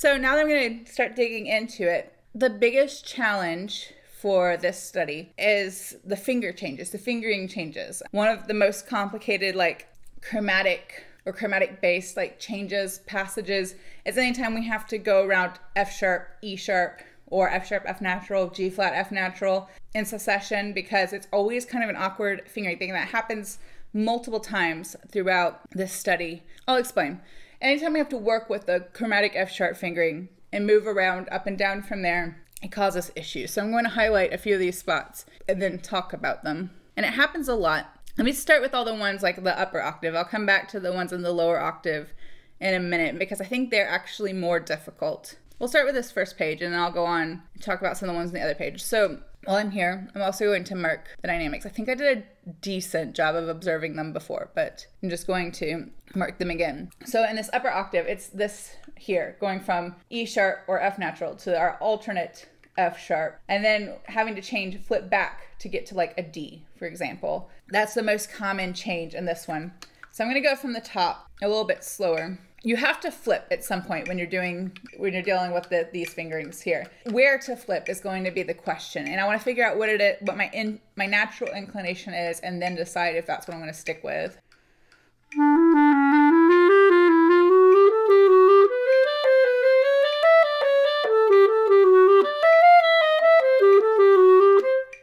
So now that I'm going to start digging into it, the biggest challenge for this study is the finger changes, the fingering changes. One of the most complicated, like chromatic or chromatic based like changes, passages, is anytime we have to go around F sharp, E sharp, or F sharp, F natural, G flat, F natural in succession, because it's always kind of an awkward fingering thing that happens multiple times throughout this study. I'll explain. Anytime we have to work with the chromatic F sharp fingering and move around up and down from there, it causes issues. So I'm going to highlight a few of these spots and then talk about them. And it happens a lot. Let me start with all the ones like the upper octave. I'll come back to the ones in the lower octave in a minute because I think they're actually more difficult. We'll start with this first page and then I'll go on and talk about some of the ones on the other page. So while I'm here, I'm also going to mark the dynamics. I think I did a decent job of observing them before, but I'm just going to mark them again. So in this upper octave, it's this here, going from E sharp or F natural to our alternate F sharp, and then having to flip back to get to like a D, for example. That's the most common change in this one. So I'm going to go from the top a little bit slower. You have to flip at some point when you're dealing with these fingerings here. Where to flip is going to be the question, and I want to figure out what my natural inclination is, and then decide if that's what I'm going to stick with.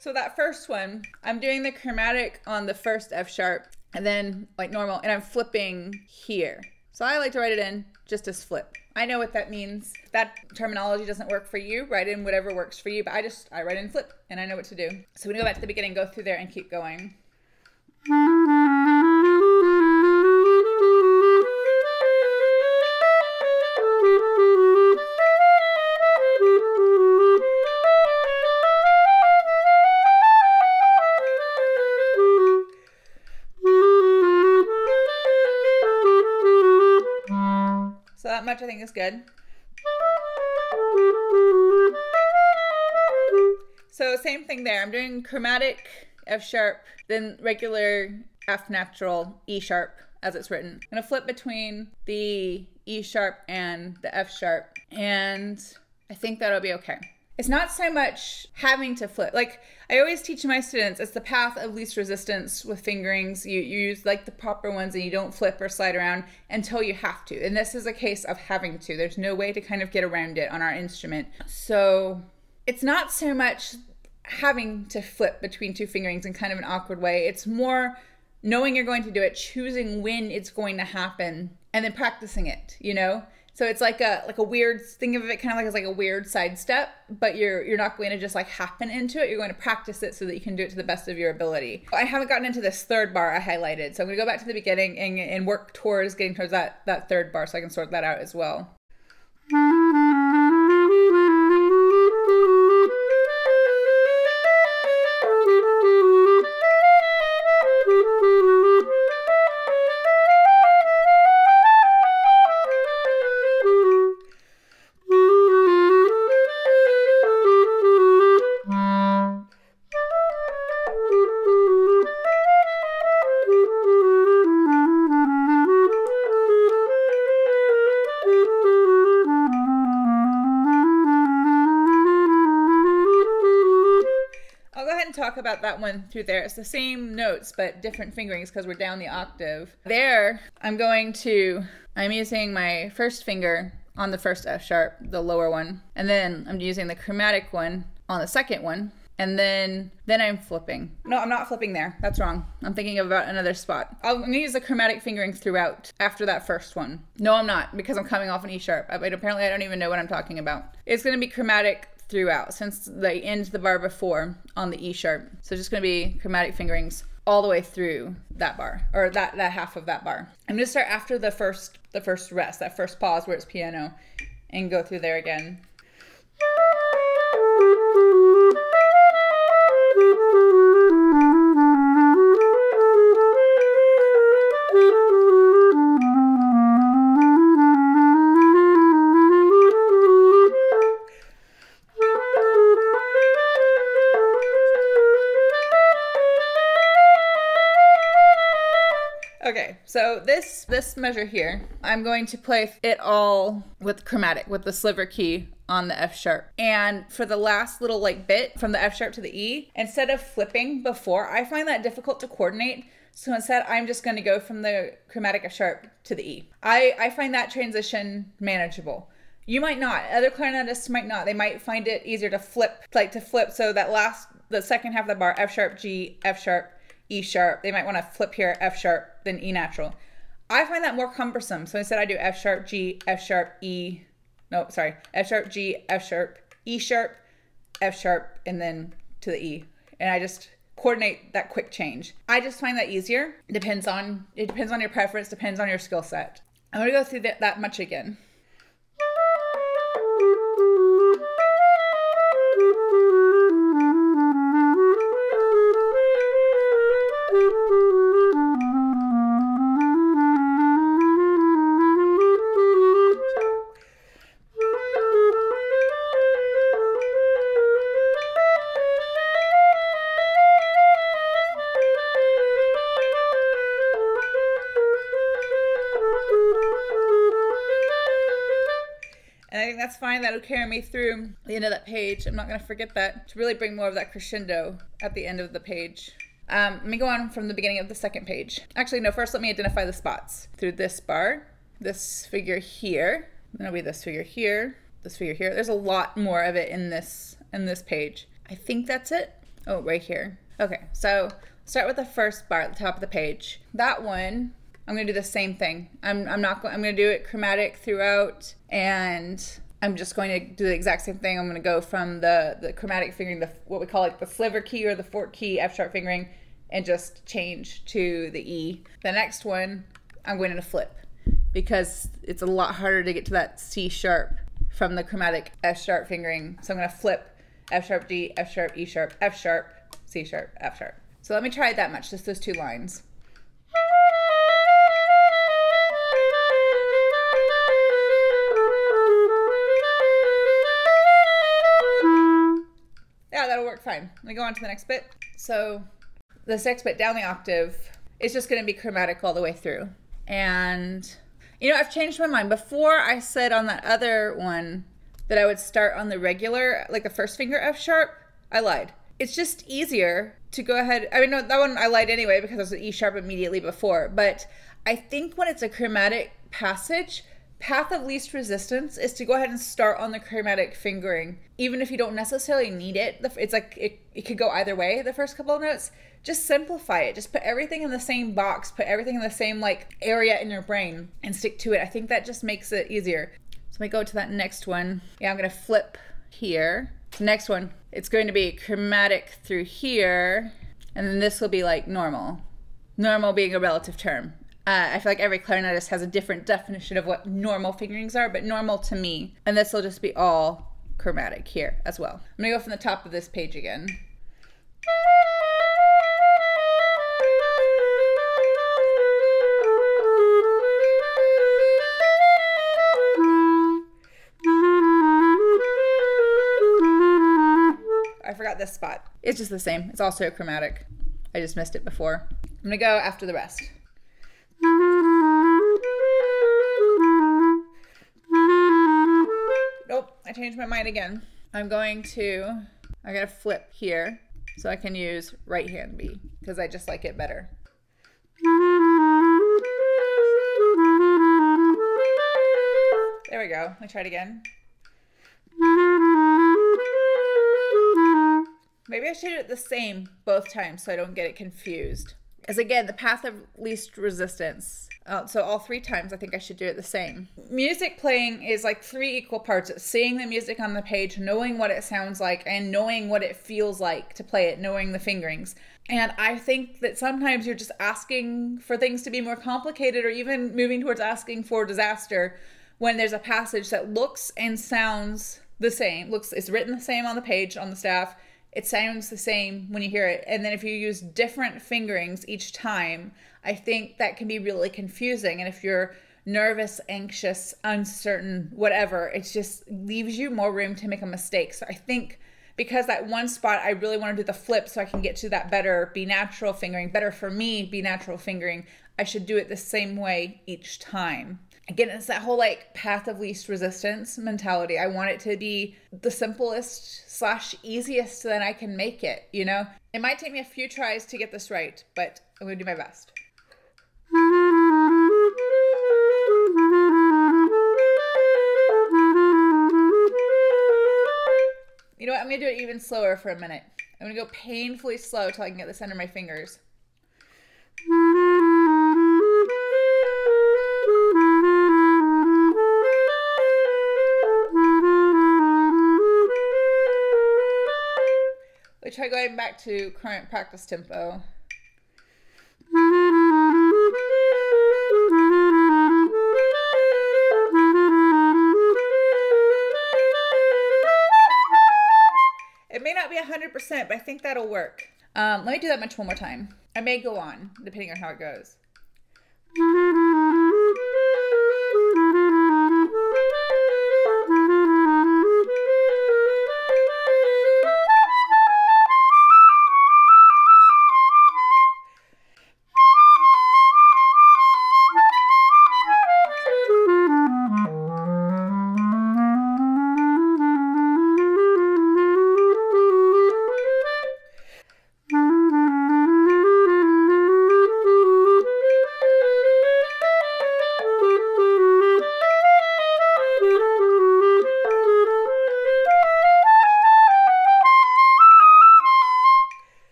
So that first one, I'm doing the chromatic on the first F sharp, and then like normal, and I'm flipping here. So I like to write it in just as flip. I know what that means. If that terminology doesn't work for you, write in whatever works for you, but I write in flip and I know what to do. So we go back to the beginning, go through there and keep going. So that much I think is good. So same thing there. I'm doing chromatic F sharp, then regular F natural, E sharp as it's written. I'm gonna flip between the E sharp and the F sharp, and I think that'll be okay. It's not so much having to flip. Like I always teach my students, it's the path of least resistance with fingerings. You use like the proper ones and you don't flip or slide around until you have to. And this is a case of having to. There's no way to kind of get around it on our instrument. So it's not so much having to flip between two fingerings in kind of an awkward way. It's more knowing you're going to do it, choosing when it's going to happen, and then practicing it, you know? So it's like a weird, think of it kind of like as like a weird sidestep, but you're not going to just like happen into it. You're going to practice it so that you can do it to the best of your ability. I haven't gotten into this third bar I highlighted, so I'm gonna go back to the beginning and work towards getting towards that third bar so I can sort that out as well. Talk about that one through there. It's the same notes but different fingerings because we're down the octave. There I'm using my first finger on the first F sharp, the lower one, and then I'm using the chromatic one on the second one, and then I'm flipping. No, I'm not flipping there. That's wrong. I'm thinking about another spot. I'm gonna use the chromatic fingering throughout after that first one. No, I'm not, because I'm coming off an E sharp. But apparently I don't even know what I'm talking about. It's gonna be chromatic throughout since they end the bar before on the E sharp. So just gonna be chromatic fingerings all the way through that bar, or that half of that bar. I'm gonna start after the first rest, that first pause where it's piano, and go through there again. So this measure here, I'm going to play it all with chromatic, with the sliver key on the F sharp. And for the last little like bit from the F sharp to the E, instead of flipping before, I find that difficult to coordinate. So instead, I'm just going to go from the chromatic F sharp to the E. I find that transition manageable. You might not. Other clarinetists might not. They might find it easier to flip, so that the second half of the bar, F sharp, G, F sharp, E sharp. They might want to flip here, F sharp, then E natural. I find that more cumbersome. So instead I do F sharp, G, F sharp, E. No, sorry. F sharp, G, F sharp, E sharp, F sharp, and then to the E. And I just coordinate that quick change. I just find that easier. It depends on your preference, depends on your skill set. I'm going to go through that much again. And I think that's fine. That'll carry me through the end of that page. I'm not going to forget that, to really bring more of that crescendo at the end of the page. Let me go on from the beginning of the second page. Actually, no, first let me identify the spots. Through this bar, this figure here, then it'll be this figure here, this figure here. There's a lot more of it in this page. I think that's it. Oh, right here. Okay, so start with the first bar at the top of the page. That one, I'm gonna do the same thing. I'm gonna do it chromatic throughout, and I'm just going to do the exact same thing. I'm gonna go from the chromatic fingering, what we call like the sliver key or the fourth key F sharp fingering, and just change to the E. The next one, I'm going to flip, because it's a lot harder to get to that C sharp from the chromatic F sharp fingering. So I'm gonna flip F sharp, G, F sharp, E sharp, F sharp, C sharp, F sharp. So let me try it that much, just those two lines. Yeah, that'll work fine. Let me go on to the next bit. So this next bit down the octave is just going to be chromatic all the way through. And, you know, I've changed my mind. Before I said on that other one that I would start on the regular, like the first finger F sharp. I lied. It's just easier to go ahead. I mean, no, that one I lied anyway because it was an E sharp immediately before. But I think when it's a chromatic passage, path of least resistance is to go ahead and start on the chromatic fingering. Even if you don't necessarily need it, it's like it could go either way the first couple of notes. Just simplify it. Just put everything in the same box, put everything in the same like area in your brain and stick to it. I think that just makes it easier. So let me go to that next one. Yeah, I'm gonna flip here. The next one, it's going to be chromatic through here, and then this will be like normal. Normal being a relative term. I feel like every clarinetist has a different definition of what normal fingerings are, but normal to me. And this will just be all chromatic here as well. I'm gonna go from the top of this page again. I forgot this spot. It's just the same. It's also chromatic. I just missed it before. I'm gonna go after the rest. Nope, I changed my mind again. I gotta flip here so I can use right hand B because I just like it better. There we go. Let me try it again. Maybe I should do it the same both times so I don't get it confused. Because again, the path of least resistance. So all three times I think I should do it the same. Music playing is like 3 equal parts. It's seeing the music on the page, knowing what it sounds like, and knowing what it feels like to play it, knowing the fingerings. And I think that sometimes you're just asking for things to be more complicated, or even moving towards asking for disaster when there's a passage that looks and sounds the same. It's written the same on the page, on the staff. It sounds the same when you hear it. And then if you use different fingerings each time, I think that can be really confusing. And if you're nervous, anxious, uncertain, whatever, it just leaves you more room to make a mistake. So I think because that one spot, I really want to do the flip so I can get to that better B natural fingering, better for me B natural fingering. I should do it the same way each time. Again, it's that whole like path of least resistance mentality. I want it to be the simplest / easiest that I can make it, you know? It might take me a few tries to get this right, but I'm gonna do my best. You know what? I'm gonna do it even slower for a minute. I'm gonna go painfully slow till I can get this under my fingers. Let's try going back to current practice tempo. It may not be 100%, but I think that'll work. Let me do that much one more time. I may go on, depending on how it goes.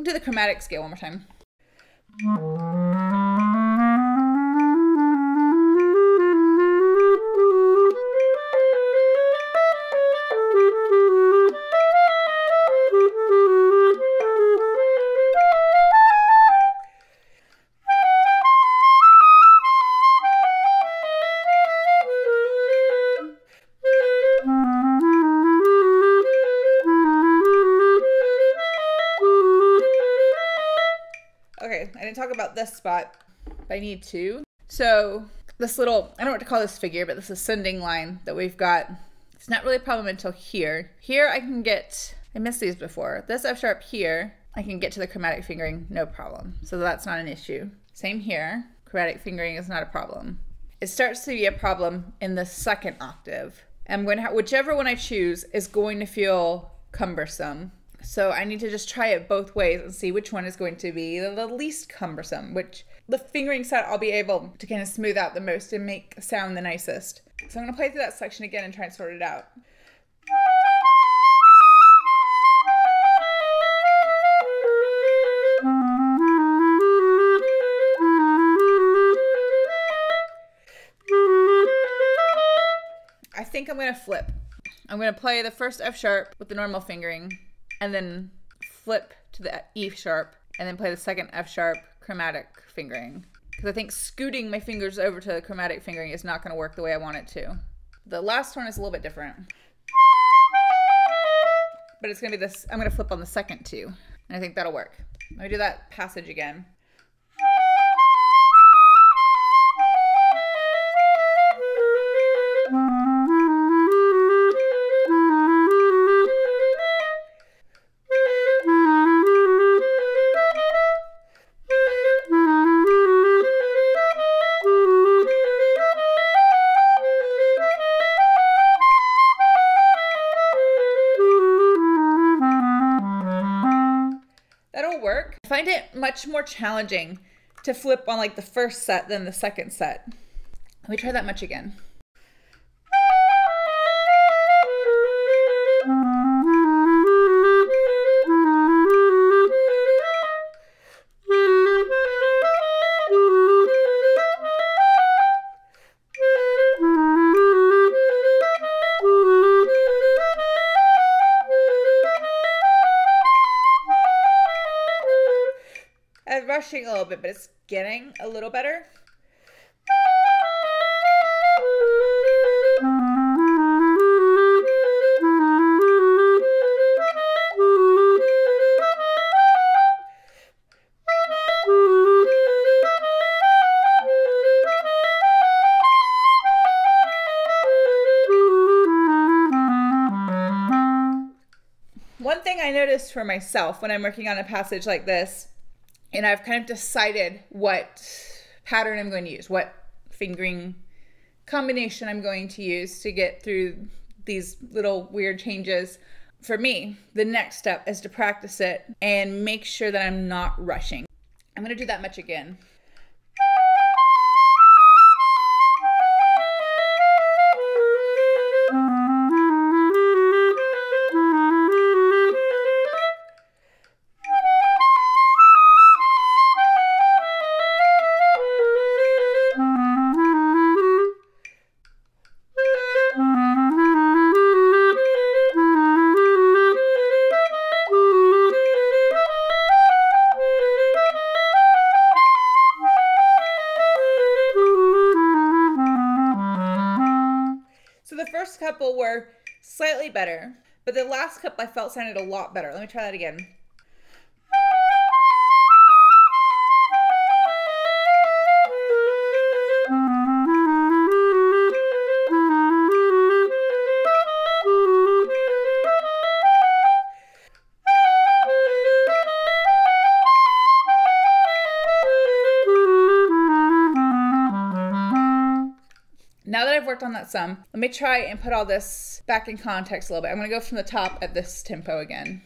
Do the chromatic scale one more time. Okay, I didn't talk about this spot, but I need to. So this little, I don't know what to call this figure, but this ascending line that we've got, it's not really a problem until here. Here I can get, I missed these before. This F sharp here, I can get to the chromatic fingering, no problem. So that's not an issue. Same here, chromatic fingering is not a problem. It starts to be a problem in the second octave. I'm going to have, whichever one I choose is going to feel cumbersome. So I need to just try it both ways and see which one is going to be the least cumbersome, which the fingering set I'll be able to kind of smooth out the most and make sound the nicest. So I'm going to play through that section again and try and sort it out. I think I'm going to flip. I'm going to play the first F sharp with the normal fingering, and then flip to the E sharp, and then play the second F sharp chromatic fingering. Because I think scooting my fingers over to the chromatic fingering is not going to work the way I want it to. The last one is a little bit different. But it's going to be this, I'm going to flip on the second too, and I think that'll work. Let me do that passage again. Work. I find it much more challenging to flip on like the first set than the second set. Let me try that much again. I'm rushing a little bit, but it's getting a little better. One thing I noticed for myself when I'm working on a passage like this, and I've kind of decided what pattern I'm going to use, what fingering combination I'm going to use to get through these little weird changes. For me, the next step is to practice it and make sure that I'm not rushing. I'm going to do that much again. Couple were slightly better, but the last couple I felt sounded a lot better. Let me try that again. Now that I've worked on that some, let me try and put all this back in context a little bit. I'm going to go from the top at this tempo again.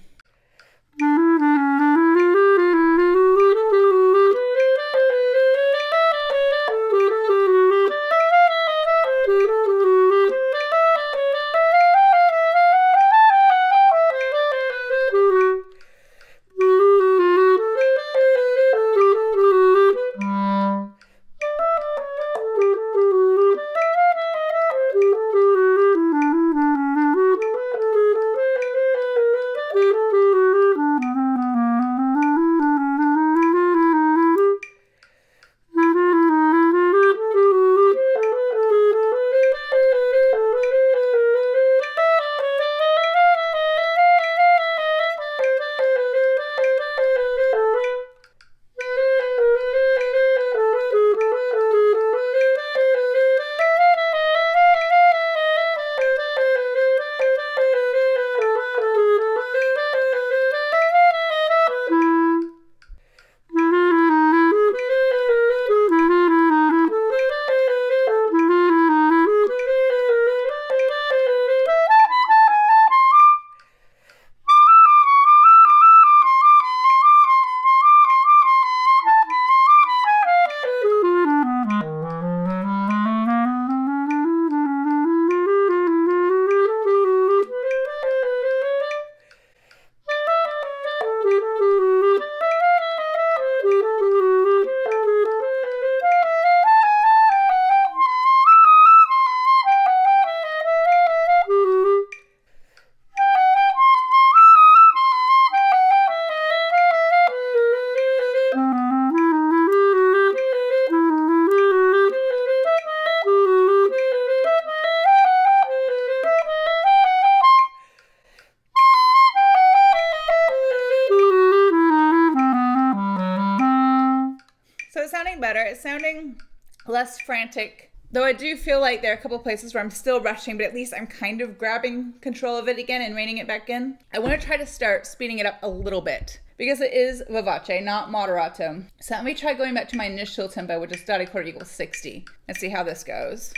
Better. It's sounding less frantic, though I do feel like there are a couple places where I'm still rushing, but at least I'm kind of grabbing control of it again and reining it back in. I want to try to start speeding it up a little bit because it is vivace, not moderato. So let me try going back to my initial tempo, which is dotted quarter equals 60, and see how this goes.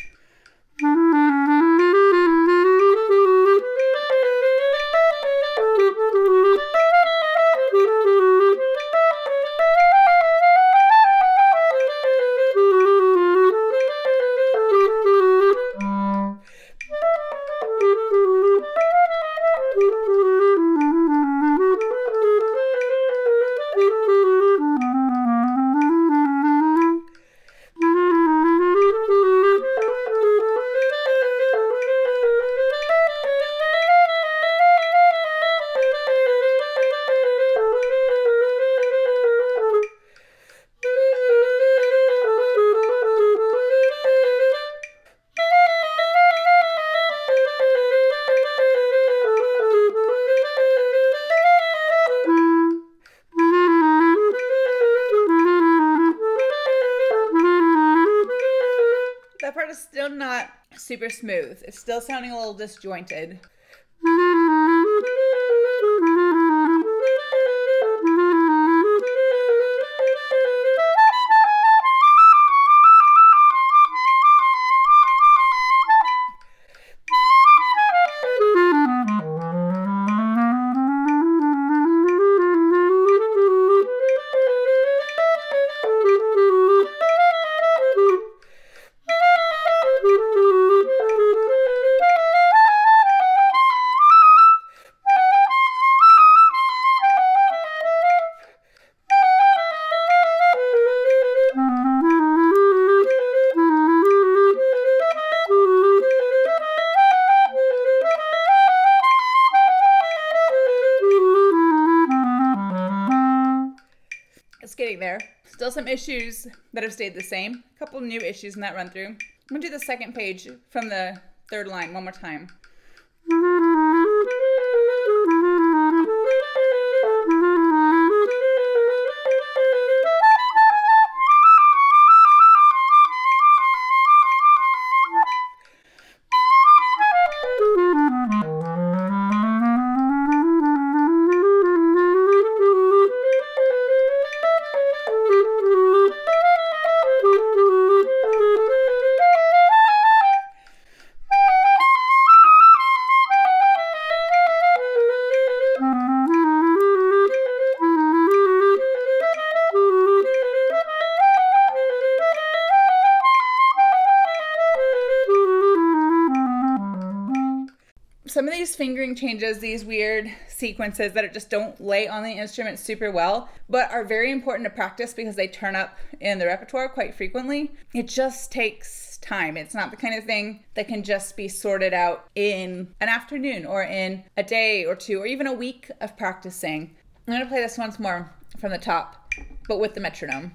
Still not super smooth. It's still sounding a little disjointed. Still some issues that have stayed the same. A couple new issues in that run through. I'm gonna do the second page from the third line one more time. Some of these fingering changes, these weird sequences that just don't lay on the instrument super well, but are very important to practice because they turn up in the repertoire quite frequently. It just takes time. It's not the kind of thing that can just be sorted out in an afternoon or in a day or two or even a week of practicing. I'm going to play this once more from the top, but with the metronome.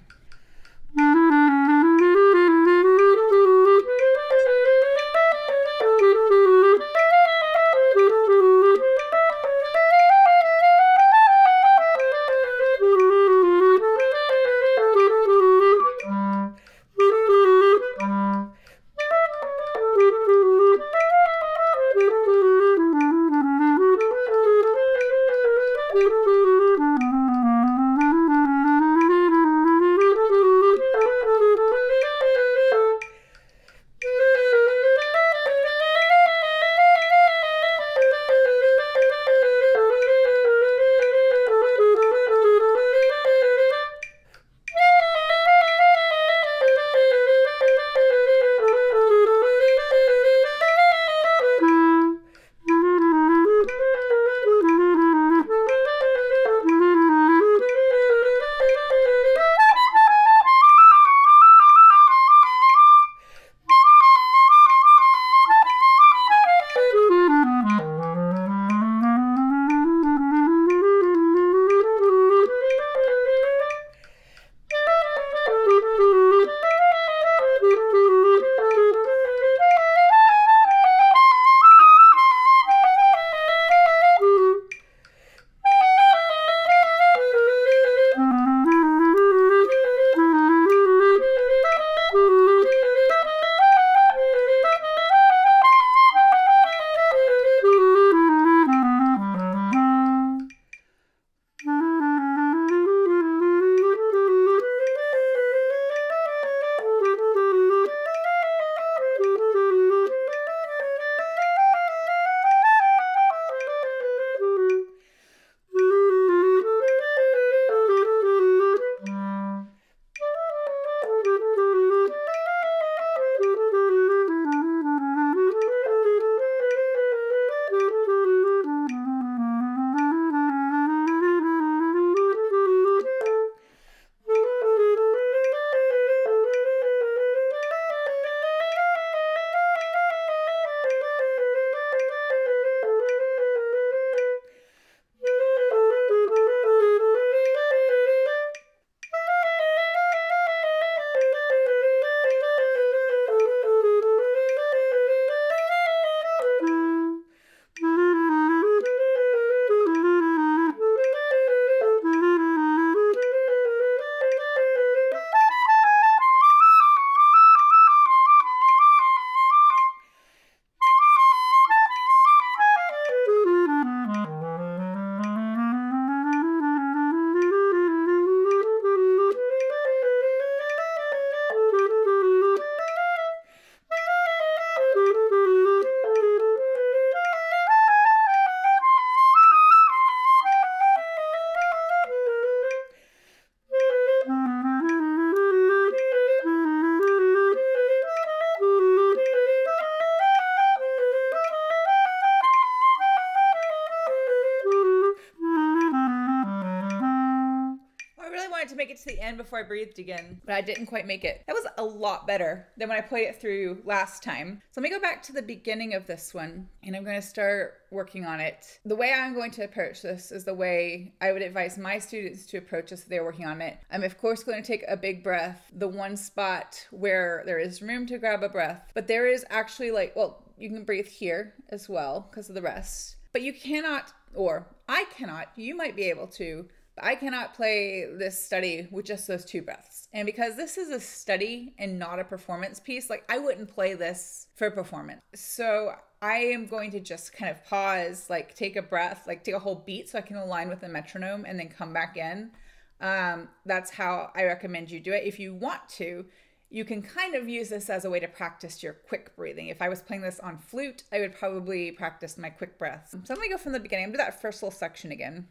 to make it to the end before I breathed again, but I didn't quite make it. That was a lot better than when I played it through last time. So let me go back to the beginning of this one and I'm going to start working on it. The way I'm going to approach this is the way I would advise my students to approach this if they're working on it. I'm of course going to take a big breath, the one spot where there is room to grab a breath, but there is actually like, well, you can breathe here as well because of the rest, but you cannot, or I cannot, you might be able to, but I cannot play this study with just those two breaths. And because this is a study and not a performance piece, like I wouldn't play this for performance. So I am going to just kind of pause, like take a breath, like take a whole beat so I can align with the metronome and then come back in. That's how I recommend you do it. If you want to, you can kind of use this as a way to practice your quick breathing. If I was playing this on flute, I would probably practice my quick breaths. So let me go from the beginning. I'm gonna do that first little section again.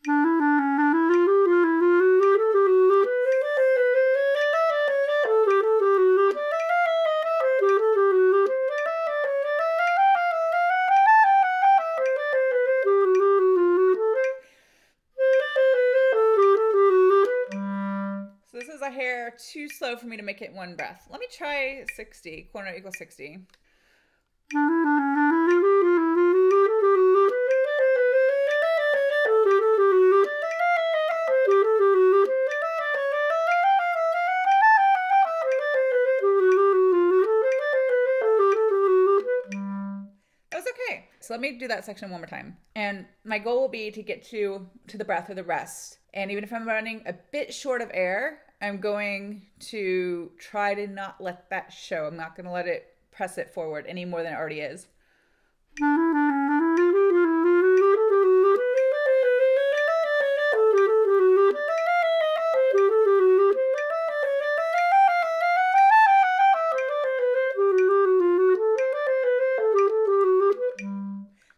So this is a hair too slow for me to make it one breath. Let me try 60, quarter note equals 60. So let me do that section one more time. And my goal will be to get to the breath or the rest. And even if I'm running a bit short of air, I'm going to try to not let that show. I'm not going to let it press it forward any more than it already is.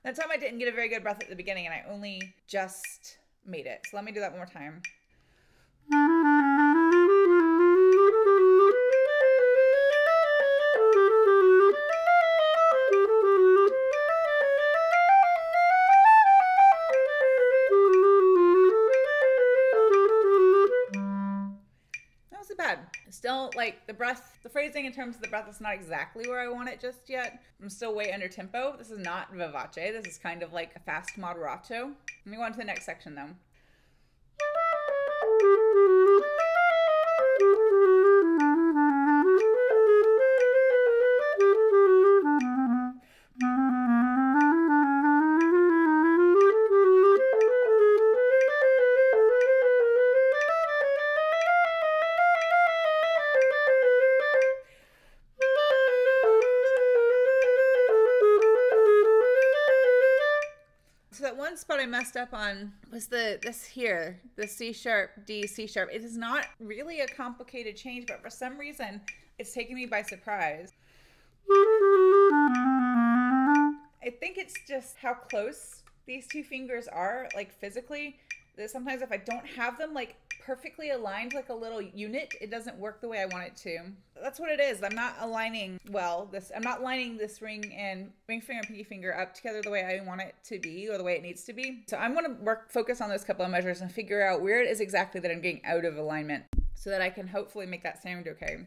That time I didn't get a very good breath at the beginning and I only just made it. So let me do that one more time. That wasn't bad. Still, like the breath, the phrasing in terms of the breath is not exactly where I want it just yet. I'm still way under tempo. This is not vivace. This is kind of like a fast moderato. Let me go on to the next section though. Spot I messed up on was this here, the C sharp, D, C sharp. It is not really a complicated change, but for some reason it's taking me by surprise. I think it's just how close these two fingers are, like physically, that sometimes if I don't have them like perfectly aligned like a little unit, it doesn't work the way I want it to. That's what it is. I'm not aligning well. I'm not lining this ring and ring finger and pinky finger up together the way I want it to be or the way it needs to be. So I'm going to focus on those couple of measures and figure out where it is exactly that I'm getting out of alignment so that I can hopefully make that sound okay.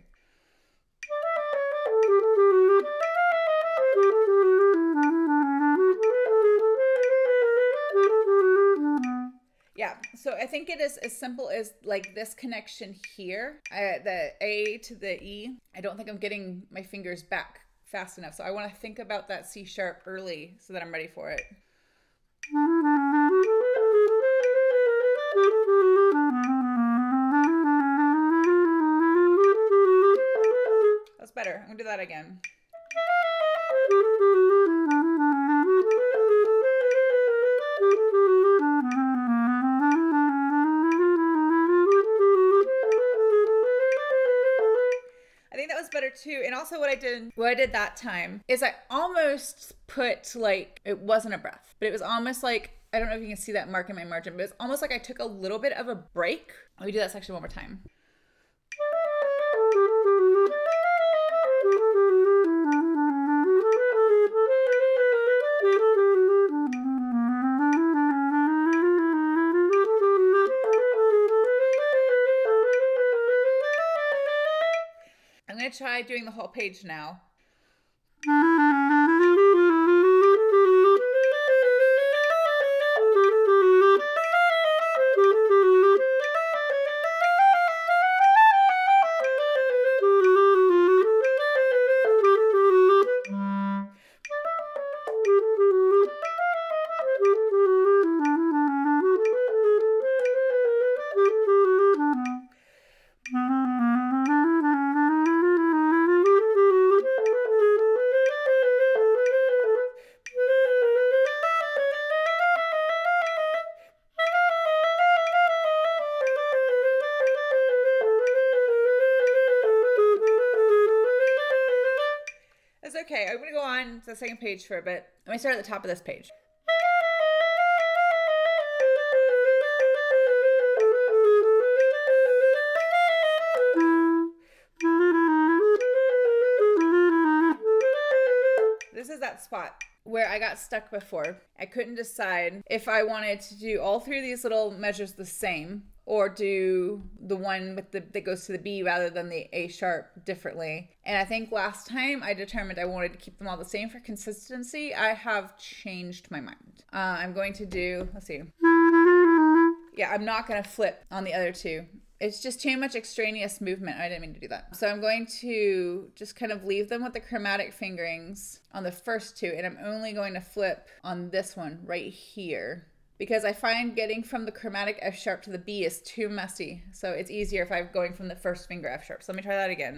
Yeah, so I think it is as simple as like this connection here, the A to the E. I don't think I'm getting my fingers back fast enough. So I want to think about that C sharp early so that I'm ready for it. That's better. I'm gonna do that again. Better too. And also what I did that time is I almost put like, it wasn't a breath, but it was almost like, I don't know if you can see that mark in my margin, but it's almost like I took a little bit of a break. Let me do that section one more time. going to try doing the whole page now. That's okay. I'm going to go on to the second page for a bit. Let me start at the top of this page. This is that spot where I got stuck before. I couldn't decide if I wanted to do all three of these little measures the same or do the one with that goes to the B rather than the A sharp differently. And I think last time I determined I wanted to keep them all the same for consistency. I have changed my mind. I'm going to do, let's see. Yeah, I'm not going to flip on the other two. It's just too much extraneous movement. I didn't mean to do that. So I'm going to just kind of leave them with the chromatic fingerings on the first two, and I'm only going to flip on this one right here because I find getting from the chromatic F sharp to the B is too messy. So it's easier if I'm going from the first finger F sharp. So let me try that again.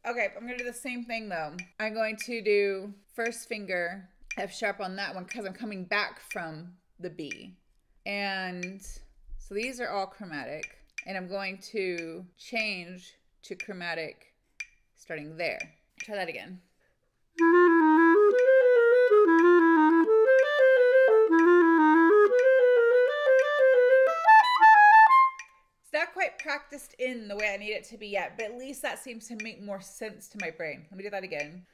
Okay, I'm going to do the same thing though. I'm going to do first finger F sharp on that one because I'm coming back from the B. And so these are all chromatic. And I'm going to change to chromatic starting there. Try that again. Not quite practiced in the way I need it to be yet, but at least that seems to make more sense to my brain. Let me do that again.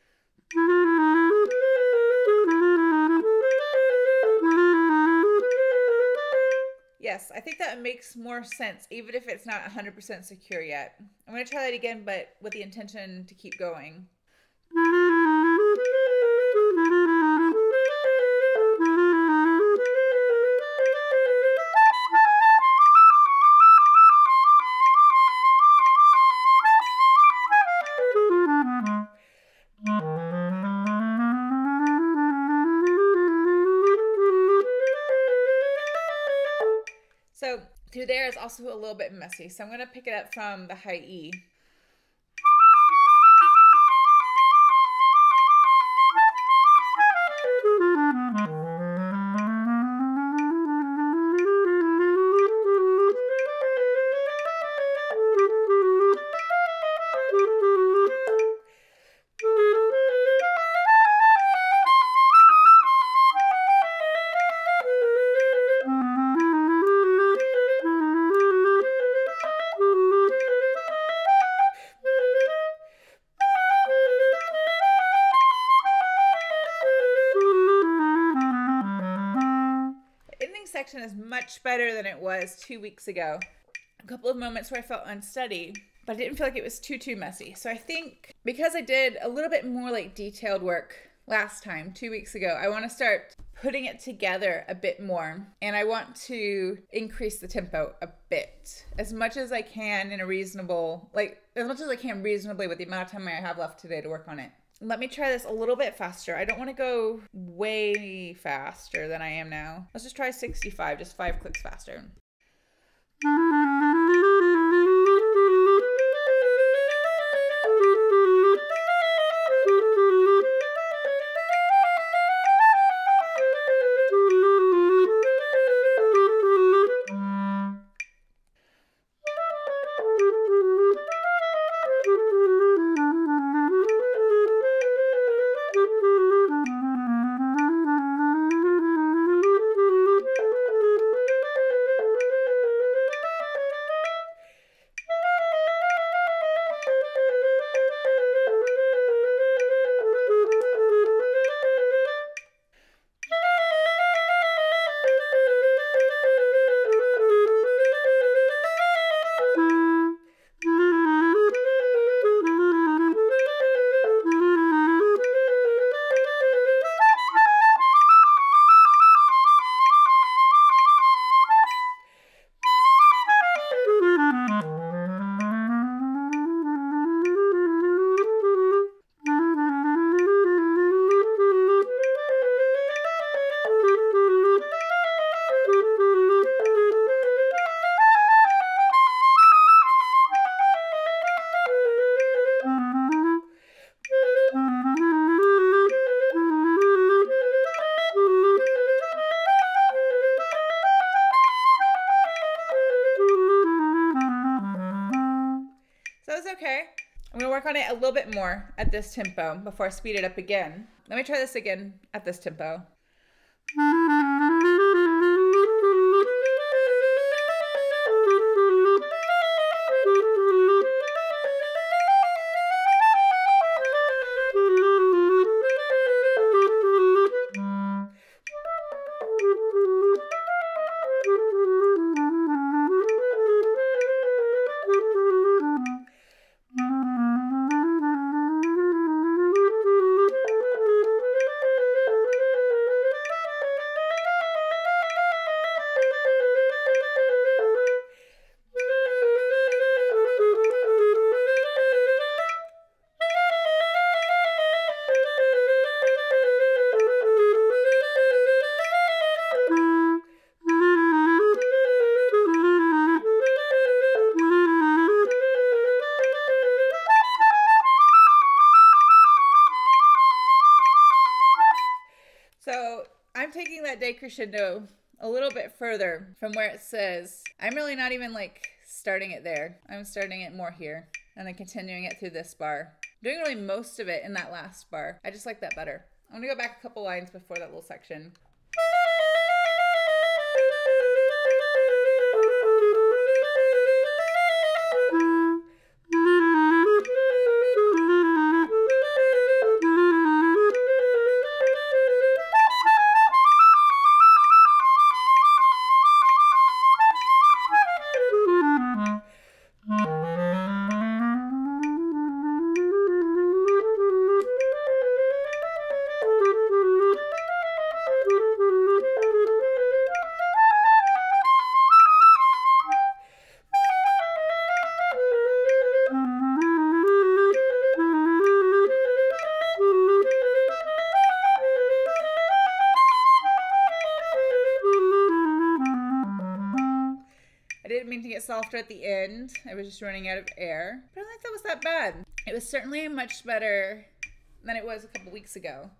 Yes, I think that makes more sense, even if it's not 100% secure yet. I'm going to try that again, but with the intention to keep going. So through there is also a little bit messy. So I'm going to pick it up from the high E. Section is much better than it was 2 weeks ago. A couple of moments where I felt unsteady, but I didn't feel like it was too messy. So I think because I did a little bit more like detailed work last time, 2 weeks ago, I want to start putting it together a bit more. And I want to increase the tempo a bit, as much as I can in a reasonable, as much as I can reasonably with the amount of time I have left today to work on it. Let me try this a little bit faster. I don't want to go way faster than I am now. Let's just try 65, just 5 clicks faster. little bit more at this tempo before I speed it up again. Let me try this again at this tempo. So I'm taking that decrescendo a little bit further from where it says. I'm really not even like starting it there. I'm starting it more here and then continuing it through this bar. Doing really most of it in that last bar. I just like that better. I'm gonna go back a couple lines before that little section. To get softer at the end. I was just running out of air. But I don't think that was that bad. It was certainly much better than it was a couple weeks ago.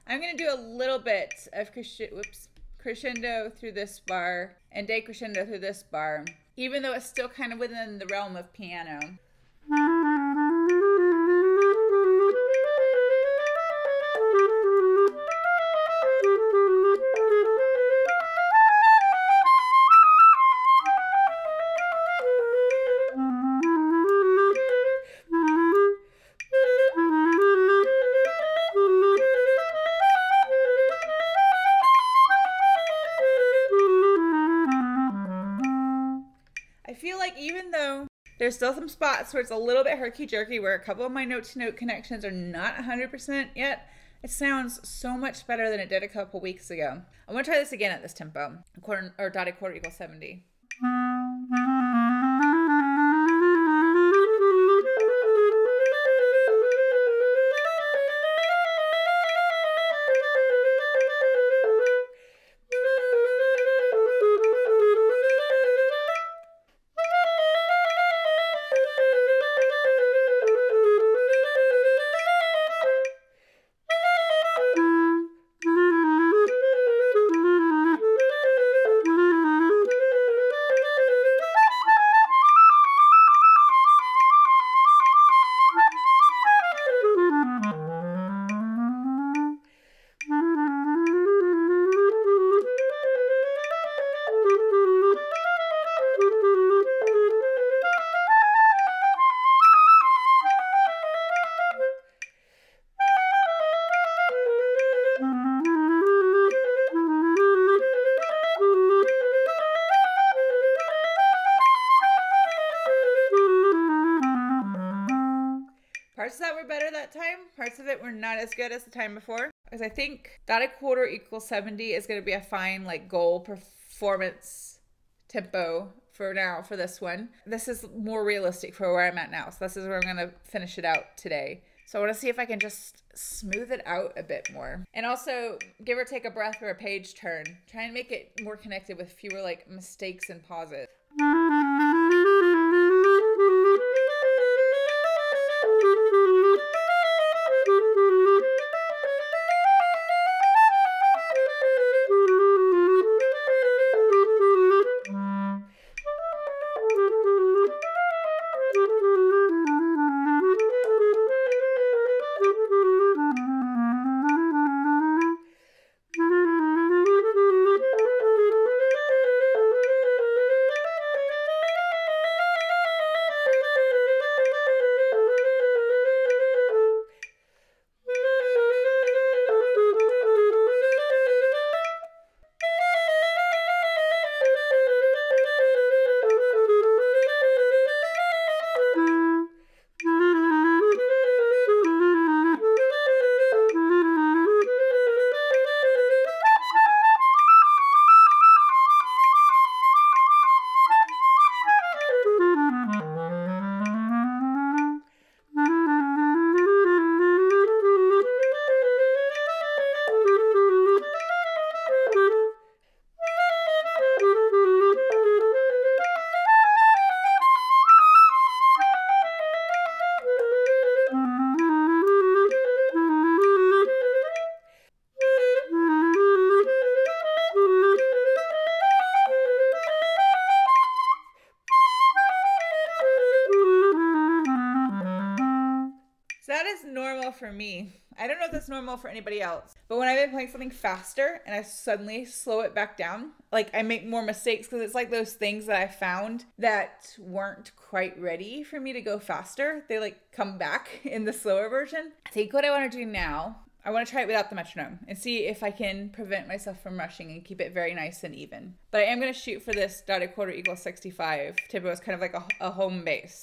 I'm going to do a little bit of crescendo through this bar and decrescendo through this bar, even though it's still kind of within the realm of piano. I feel like even though there's still some spots where it's a little bit herky-jerky, where a couple of my note-to-note connections are not 100% yet, it sounds so much better than it did a couple weeks ago. I'm going to try this again at this tempo. Dotted quarter equals 70. Parts of that were better that time. Parts of it were not as good as the time before. Because I think dotted quarter equals 70 is going to be a fine like goal performance tempo for now for this one. This is more realistic for where I'm at now. So this is where I'm going to finish it out today. So I want to see if I can just smooth it out a bit more. And also give or take a breath or a page turn. Try and make it more connected with fewer like mistakes and pauses. That is normal for me. I don't know if that's normal for anybody else. But when I've been playing something faster and I suddenly slow it back down, like I make more mistakes because it's like those things that I found that weren't quite ready for me to go faster. They like come back in the slower version. I think what I want to do now, I want to try it without the metronome and see if I can prevent myself from rushing and keep it very nice and even. But I am going to shoot for this dotted quarter equals 65 tempo as kind of like a home base.